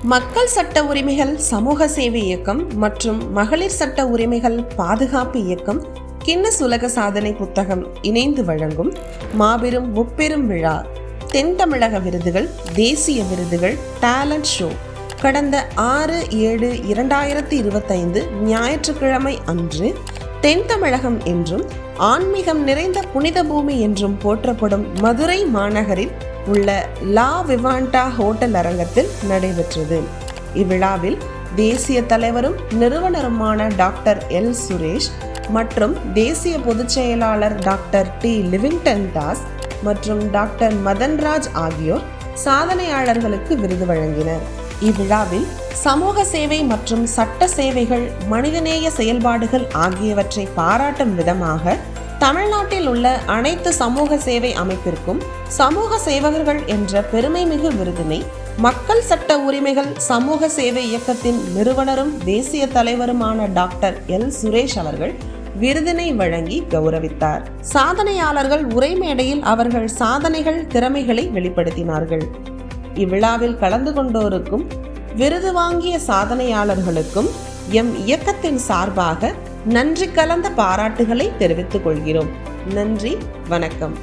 மக்கள் சட்ட உரிமைகள் சமூக சேவை இயக்கம் மற்றும் மகளிர் சட்ட உரிமைகள் பாதுகாப்பு இயக்கம் கின்னஸ் உலக சாதனை புத்தகம் இணைந்து வழங்கும் மாபெரும் முப்பெரும் விழா தென் தமிழக விருதுகள், தேசிய விருதுகள், டேலண்ட் ஷோ கடந்த 6/7/2025 ஞாயிற்றுக்கிழமை அன்று தென் தமிழகம் என்றும் ஆன்மீகம் நிறைந்த புனித பூமி என்றும் போற்றப்படும் மதுரை மாநகரில் உள்ள லா விவாண்டா ஹோட்டல் அரங்கத்தில் நடைபெற்றது. இவ்விழாவில் தேசிய தலைவரும் நிறுவனருமான டாக்டர் எல் சுரேஷ் மற்றும் தேசிய பொதுச் செயலாளர் டாக்டர் டி லிவிங்டன் தாஸ் மற்றும் டாக்டர் மதன்ராஜ் ஆகியோர் சாதனையாளர்களுக்கு விருது வழங்கினர். இவ்விழாவில் சமூக சேவை மற்றும் சட்ட சேவைகள், மனிதநேய செயல்பாடுகள் ஆகியவற்றை பாராட்டும் விதமாக தமிழ்நாட்டில் உள்ள அனைத்து சமூக சேவை அமைப்பிற்கும் சமூக சேவகர்கள் என்ற பெருமைமிகு விருதினை மக்கள் சட்ட உரிமைகள் சமூக சேவை இயக்கத்தின் நிறுவனரும் தேசிய தலைவருமான டாக்டர் எல் சுரேஷ் அவர்கள் விருதினை வழங்கி கௌரவித்தார். சாதனையாளர்கள் உரைமேடையில் அவர்கள் சாதனைகள், திறமைகளை வெளிப்படுத்தினார்கள். இவ்விழாவில் கலந்து கொண்டோருக்கும் விருது வாங்கிய சாதனையாளர்களுக்கும் எம் இயக்கத்தின் சார்பாக நன்றி கலந்த பாராட்டுகளை தெரிவித்துக் கொள்கிறோம். நன்றி, வணக்கம்.